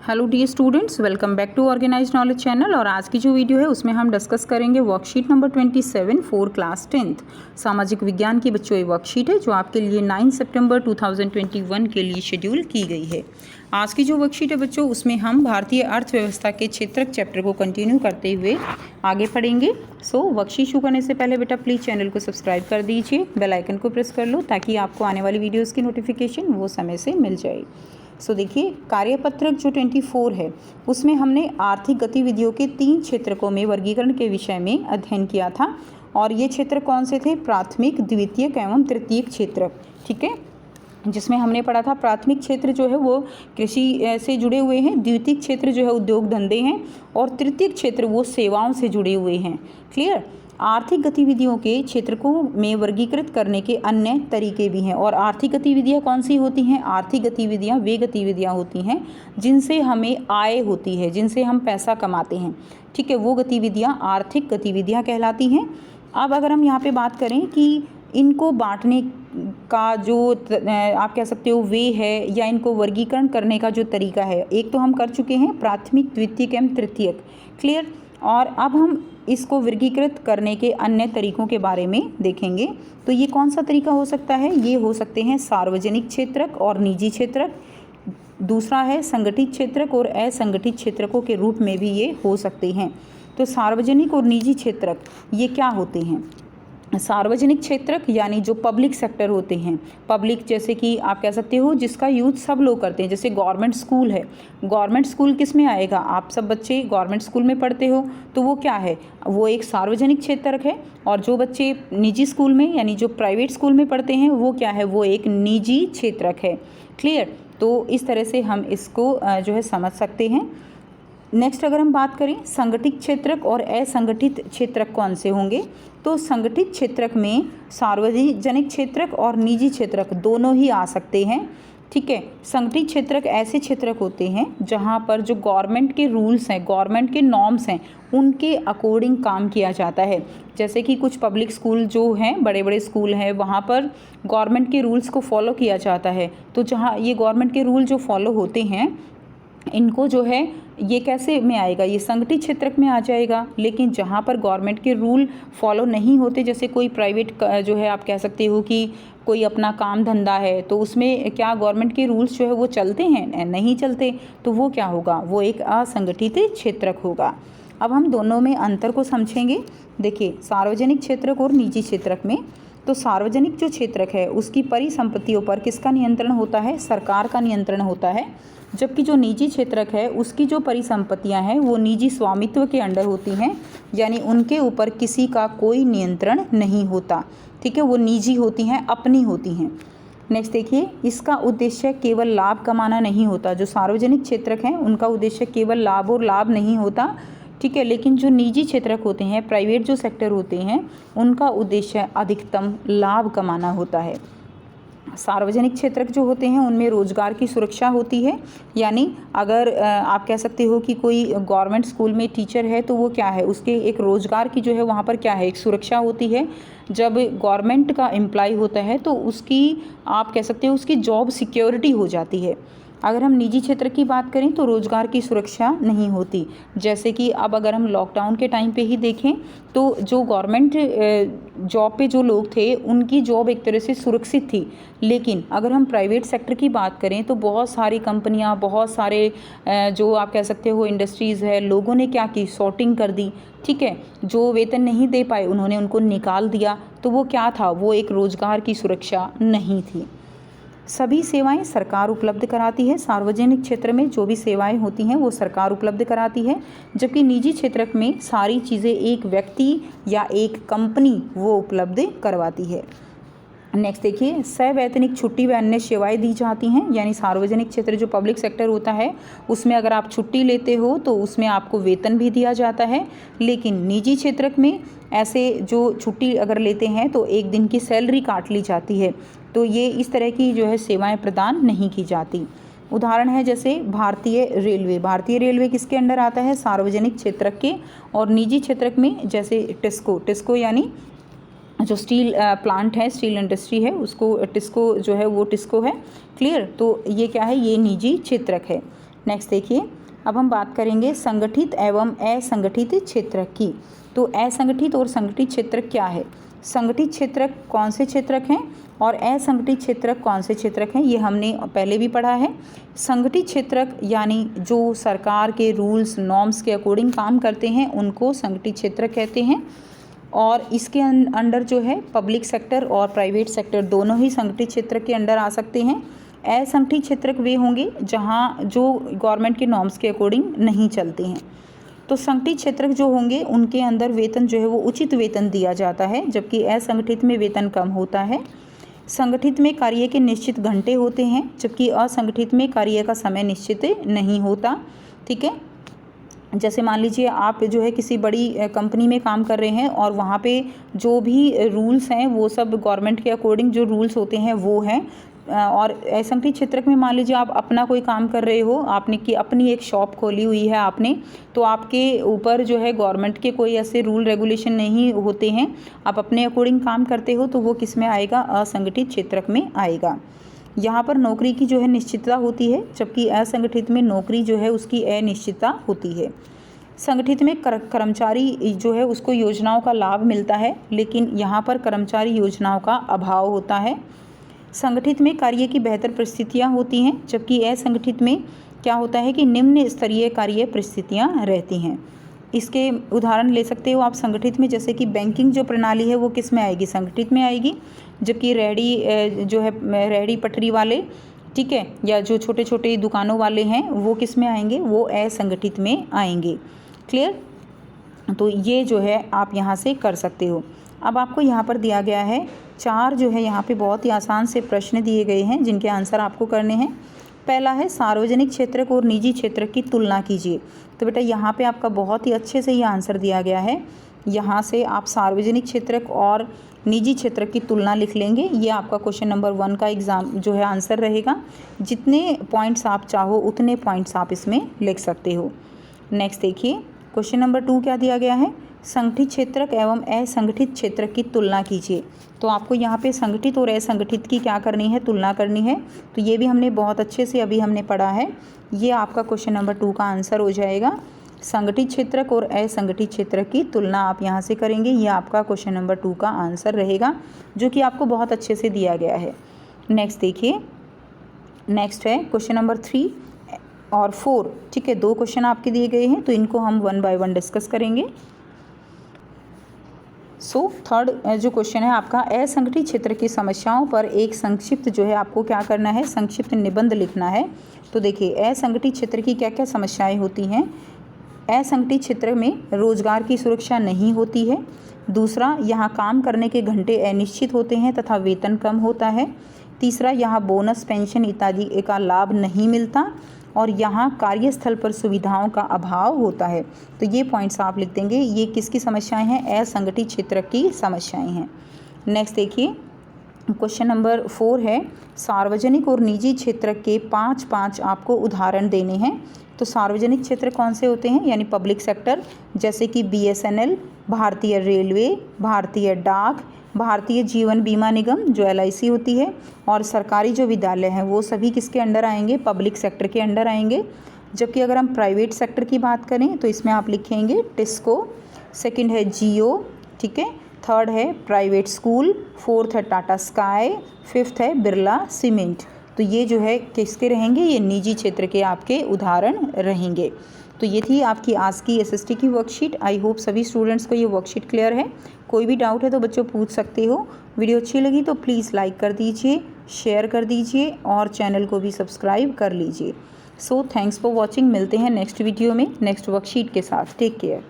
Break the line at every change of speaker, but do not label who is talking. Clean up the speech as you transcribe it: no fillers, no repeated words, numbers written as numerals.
Hello dear students, welcome back to organise knowledge channel. और आज की जो वीडियो है उसमें हम डिस्कस करेंगे worksheet number 27 for class 10th सामाजिक विज्ञान की बच्चों ये वर्कशीट है जो आपके लिए 9 सितंबर 2021 के लिए शेड्यूल की गई है। आज की जो वर्कशीट है बच्चों उसमें हम भारतीय अर्थव्यवस्था के क्षेत्रक चैप्टर को कंटिन्यू करते हुए आगे पढ़ेंगे। सो वर्कशीट शुरू करने से पहले बेटा प्लीज़ चैनल को सब्सक्राइब कर दीजिए, बेल आइकन को प्रेस कर लो ताकि आपको आने वाली वीडियोज़ की नोटिफिकेशन वो समय से मिल जाए। सो देखिए, कार्यपत्रक जो 24 है उसमें हमने आर्थिक गतिविधियों के 3 क्षेत्रकों में वर्गीकरण के विषय में अध्ययन किया था। और ये क्षेत्र कौन से थे? प्राथमिक, द्वितीयक एवं तृतीयक क्षेत्र। ठीक है, जिसमें हमने पढ़ा था प्राथमिक क्षेत्र जो है वो कृषि से जुड़े हुए हैं, द्वितीयक क्षेत्र जो है उद्योग धंधे हैं और तृतीयक क्षेत्र वो सेवाओं से जुड़े हुए हैं। क्लियर? आर्थिक गतिविधियों के क्षेत्रकों में वर्गीकृत करने के अन्य तरीके भी हैं। और आर्थिक गतिविधियां कौन सी होती हैं? आर्थिक गतिविधियां वे गतिविधियां होती हैं जिनसे हमें आय होती है, जिनसे हम पैसा कमाते हैं। ठीक है, वो गतिविधियां आर्थिक गतिविधियां कहलाती हैं। अब अगर हम यहाँ पे बात करें कि इनको बांटने का जो आप कह सकते हो वे है या इनको वर्गीकरण करने का जो तरीका है, एक तो हम कर चुके हैं प्राथमिक, द्वितीयक एवं तृतीयक। क्लियर? और अब हम इसको वर्गीकृत करने के अन्य तरीकों के बारे में देखेंगे। तो ये कौन सा तरीका हो सकता है? ये हो सकते हैं सार्वजनिक क्षेत्रक और निजी क्षेत्रक। दूसरा है संगठित क्षेत्रक और असंगठित क्षेत्रकों के रूप में भी ये हो सकते हैं। तो सार्वजनिक और निजी क्षेत्रक ये क्या होते हैं? सार्वजनिक क्षेत्रक यानी जो पब्लिक सेक्टर होते हैं, पब्लिक जैसे कि आप कह सकते हो जिसका यूज सब लोग करते हैं, जैसे गवर्नमेंट स्कूल है। गवर्नमेंट स्कूल किस में आएगा? आप सब बच्चे गवर्नमेंट स्कूल में पढ़ते हो, तो वो क्या है? वो एक सार्वजनिक क्षेत्रक है। और जो बच्चे निजी स्कूल में यानी जो प्राइवेट स्कूल में पढ़ते हैं वो क्या है? वो एक निजी क्षेत्रक है। क्लियर? तो इस तरह से हम इसको जो है समझ सकते हैं। नेक्स्ट अगर हम बात करें संगठित क्षेत्रक और असंगठित क्षेत्रक कौन से होंगे, तो संगठित क्षेत्रक में सार्वजनिक क्षेत्रक और निजी क्षेत्रक दोनों ही आ सकते हैं। ठीक है, संगठित क्षेत्रक ऐसे क्षेत्रक होते हैं जहां पर जो गवर्नमेंट के रूल्स हैं, गवर्नमेंट के नॉर्म्स हैं, उनके अकॉर्डिंग काम किया जाता है। जैसे कि कुछ पब्लिक स्कूल जो हैं, बड़े बड़े स्कूल हैं, वहाँ पर गवर्नमेंट के रूल्स को फॉलो किया जाता है। तो जहाँ ये गवर्नमेंट के रूल जो फॉलो होते हैं इनको जो है ये कैसे में आएगा? ये संगठित क्षेत्रक में आ जाएगा। लेकिन जहाँ पर गवर्नमेंट के रूल फॉलो नहीं होते, जैसे कोई प्राइवेट जो है आप कह सकते हो कि कोई अपना काम धंधा है, तो उसमें क्या गवर्नमेंट के रूल्स जो है वो चलते हैं? नहीं चलते। तो वो क्या होगा? वो एक असंगठित क्षेत्रक होगा। अब हम दोनों में अंतर को समझेंगे। देखिए, सार्वजनिक क्षेत्रक और निजी क्षेत्रक में, तो सार्वजनिक जो क्षेत्रक है उसकी परिसंपत्तियों पर किसका नियंत्रण होता है? सरकार का नियंत्रण होता है। जबकि जो निजी क्षेत्रक है उसकी जो परिसंपत्तियां हैं वो निजी स्वामित्व के अंडर होती हैं, यानी उनके ऊपर किसी का कोई नियंत्रण नहीं होता। ठीक है, वो निजी होती हैं, अपनी होती हैं। नेक्स्ट देखिए, इसका उद्देश्य केवल लाभ कमाना नहीं होता। जो सार्वजनिक क्षेत्रक हैं उनका उद्देश्य केवल लाभ और लाभ नहीं होता। ठीक है, लेकिन जो निजी क्षेत्रक होते हैं, प्राइवेट जो सेक्टर होते हैं, उनका उद्देश्य अधिकतम लाभ कमाना होता है। सार्वजनिक क्षेत्रक जो होते हैं उनमें रोजगार की सुरक्षा होती है, यानी अगर आप कह सकते हो कि कोई गवर्नमेंट स्कूल में टीचर है तो वो क्या है, उसके एक रोजगार की जो है वहाँ पर क्या है, एक सुरक्षा होती है। जब गवर्नमेंट का एम्प्लॉय होता है तो उसकी आप कह सकते हो उसकी जॉब सिक्योरिटी हो जाती है। अगर हम निजी क्षेत्र की बात करें तो रोज़गार की सुरक्षा नहीं होती। जैसे कि अब अगर हम लॉकडाउन के टाइम पे ही देखें तो जो गवर्नमेंट जॉब पे जो लोग थे उनकी जॉब एक तरह से सुरक्षित थी। लेकिन अगर हम प्राइवेट सेक्टर की बात करें तो बहुत सारी कंपनियां, बहुत सारे जो आप कह सकते हो इंडस्ट्रीज़ है, लोगों ने क्या की, सॉर्टिंग कर दी। ठीक है, जो वेतन नहीं दे पाए उन्होंने उनको निकाल दिया। तो वो क्या था? वो एक रोज़गार की सुरक्षा नहीं थी। सभी सेवाएं सरकार उपलब्ध कराती है। सार्वजनिक क्षेत्र में जो भी सेवाएं होती हैं वो सरकार उपलब्ध कराती है, जबकि निजी क्षेत्र में सारी चीज़ें एक व्यक्ति या एक कंपनी वो उपलब्ध करवाती है। नेक्स्ट देखिए, सवैतनिक छुट्टी व अन्य सेवाएं दी जाती हैं, यानी सार्वजनिक क्षेत्र जो पब्लिक सेक्टर होता है उसमें अगर आप छुट्टी लेते हो तो उसमें आपको वेतन भी दिया जाता है। लेकिन निजी क्षेत्र में ऐसे जो छुट्टी अगर लेते हैं तो एक दिन की सैलरी काट ली जाती है। तो ये इस तरह की जो है सेवाएं प्रदान नहीं की जाती। उदाहरण है जैसे भारतीय रेलवे। भारतीय रेलवे किसके अंडर आता है? सार्वजनिक क्षेत्र के। और निजी क्षेत्र में जैसे टिस्को यानी जो स्टील प्लांट है, स्टील इंडस्ट्री है, उसको टिस्को जो है वो टिस्को है। क्लियर? तो ये क्या है? ये निजी क्षेत्रक है। नेक्स्ट देखिए, अब हम बात करेंगे संगठित एवं असंगठित क्षेत्र की। तो असंगठित और संगठित क्षेत्र क्या है? संगठित क्षेत्र कौन से क्षेत्रक हैं और असंगठित क्षेत्रक कौन से क्षेत्रक हैं, ये हमने पहले भी पढ़ा है। संगठित क्षेत्रक यानी जो सरकार के रूल्स नॉर्म्स के अकॉर्डिंग काम करते हैं उनको संगठित क्षेत्रक कहते हैं। और इसके अंडर जो है पब्लिक सेक्टर और प्राइवेट सेक्टर दोनों ही संगठित क्षेत्र के अंडर आ सकते हैं। असंगठित क्षेत्रक वे होंगे जहाँ जो गवर्नमेंट के नॉर्म्स के अकॉर्डिंग नहीं चलते हैं। तो संगठित क्षेत्रक जो होंगे उनके अंदर वेतन जो है वो उचित वेतन दिया जाता है, जबकि असंगठित में वेतन कम होता है। संगठित में कार्य के निश्चित घंटे होते हैं, जबकि असंगठित में कार्य का समय निश्चित नहीं होता। ठीक है, जैसे मान लीजिए आप जो है किसी बड़ी कंपनी में काम कर रहे हैं और वहाँ पे जो भी रूल्स हैं वो सब गवर्नमेंट के अकॉर्डिंग जो रूल्स होते हैं वो हैं। और असंगठित क्षेत्रक में मान लीजिए आप अपना कोई काम कर रहे हो, आपने कि अपनी एक शॉप खोली हुई है आपने, तो आपके ऊपर जो है गवर्नमेंट के कोई ऐसे रूल रेगुलेशन नहीं होते हैं, आप अपने अकॉर्डिंग काम करते हो, तो वो किस में आएगा? असंगठित क्षेत्रक में आएगा। यहाँ पर नौकरी की जो है निश्चितता होती है, जबकि असंगठित में नौकरी जो है उसकी अनिश्चितता होती है। संगठित में कर्मचारी जो है उसको योजनाओं का लाभ मिलता है, लेकिन यहाँ पर कर्मचारी योजनाओं का अभाव होता है। संगठित में कार्य की बेहतर परिस्थितियाँ होती हैं, जबकि असंगठित में क्या होता है कि निम्न स्तरीय कार्य परिस्थितियाँ रहती हैं। इसके उदाहरण ले सकते हो आप संगठित में, जैसे कि बैंकिंग जो प्रणाली है वो किस में आएगी? संगठित में आएगी, जबकि रेहड़ी जो है रेहड़ी पटरी वाले, ठीक है, या जो छोटे छोटे दुकानों वाले हैं वो किस में आएंगे? वो असंगठित में आएंगे। क्लियर? तो ये जो है आप यहाँ से कर सकते हो। अब आपको यहाँ पर दिया गया है 4 जो है यहाँ पे बहुत ही आसान से प्रश्न दिए गए हैं जिनके आंसर आपको करने हैं। पहला है सार्वजनिक क्षेत्रक और निजी क्षेत्रक की तुलना कीजिए। तो बेटा यहाँ पे आपका बहुत ही अच्छे से ये आंसर दिया गया है। यहाँ से आप सार्वजनिक क्षेत्रक और निजी क्षेत्रक की तुलना लिख लेंगे। ये आपका क्वेश्चन नंबर 1 का एग्ज़ाम जो है आंसर रहेगा। जितने पॉइंट्स आप चाहो उतने पॉइंट्स आप इसमें लिख सकते हो। नेक्स्ट देखिए, क्वेश्चन नंबर 2 क्या दिया गया है? संगठित क्षेत्रक एवं असंगठित क्षेत्रक की तुलना कीजिए। तो आपको यहाँ पे संगठित और असंगठित की क्या करनी है? तुलना करनी है। तो ये भी हमने बहुत अच्छे से अभी हमने पढ़ा है। ये आपका क्वेश्चन नंबर 2 का आंसर हो जाएगा। संगठित क्षेत्रक और असंगठित क्षेत्रक की तुलना आप यहाँ से करेंगे। ये आपका क्वेश्चन नंबर 2 का आंसर रहेगा, जो कि आपको बहुत अच्छे से दिया गया है। नेक्स्ट देखिए, नेक्स्ट है क्वेश्चन नंबर 3 और 4। ठीक है, 2 क्वेश्चन आपके दिए गए हैं, तो इनको हम 1 बाय 1 डिस्कस करेंगे। थर्ड जो क्वेश्चन है आपका, असंगठित क्षेत्र की समस्याओं पर एक संक्षिप्त जो है आपको क्या करना है? संक्षिप्त निबंध लिखना है। तो देखिए, असंगठित क्षेत्र की क्या क्या समस्याएं होती हैं। असंगठित क्षेत्र में रोजगार की सुरक्षा नहीं होती है। दूसरा, यहाँ काम करने के घंटे अनिश्चित होते हैं तथा वेतन कम होता है। तीसरा, यहाँ बोनस, पेंशन इत्यादि का लाभ नहीं मिलता। और यहाँ कार्यस्थल पर सुविधाओं का अभाव होता है। तो ये पॉइंट्स आप लिख देंगे। ये किसकी समस्याएं हैं? असंगठित क्षेत्र की समस्याएं हैं। नेक्स्ट देखिए, क्वेश्चन नंबर 4 है, सार्वजनिक और निजी क्षेत्र के 5 आपको उदाहरण देने हैं। तो सार्वजनिक क्षेत्र कौन से होते हैं? यानी पब्लिक सेक्टर, जैसे कि BSNL, भारतीय रेलवे, भारतीय डाक, भारतीय जीवन बीमा निगम जो LIC होती है, और सरकारी जो विद्यालय हैं वो सभी किसके अंडर आएंगे? पब्लिक सेक्टर के अंडर आएंगे। जबकि अगर हम प्राइवेट सेक्टर की बात करें तो इसमें आप लिखेंगे टिस्को, सेकंड है जियो, ठीक है, थर्ड है प्राइवेट स्कूल, फोर्थ है टाटा स्काई, फिफ्थ है बिरला सीमेंट। तो ये जो है किसके रहेंगे? ये निजी क्षेत्र के आपके उदाहरण रहेंगे। तो ये थी आपकी आज की SST की वर्कशीट। आई होप सभी स्टूडेंट्स को ये वर्कशीट क्लियर है। कोई भी डाउट है तो बच्चों पूछ सकते हो। वीडियो अच्छी लगी तो प्लीज़ लाइक कर दीजिए, शेयर कर दीजिए और चैनल को भी सब्सक्राइब कर लीजिए। So thanks for watching. मिलते हैं नेक्स्ट वीडियो में नेक्स्ट वर्कशीट के साथ। Take care.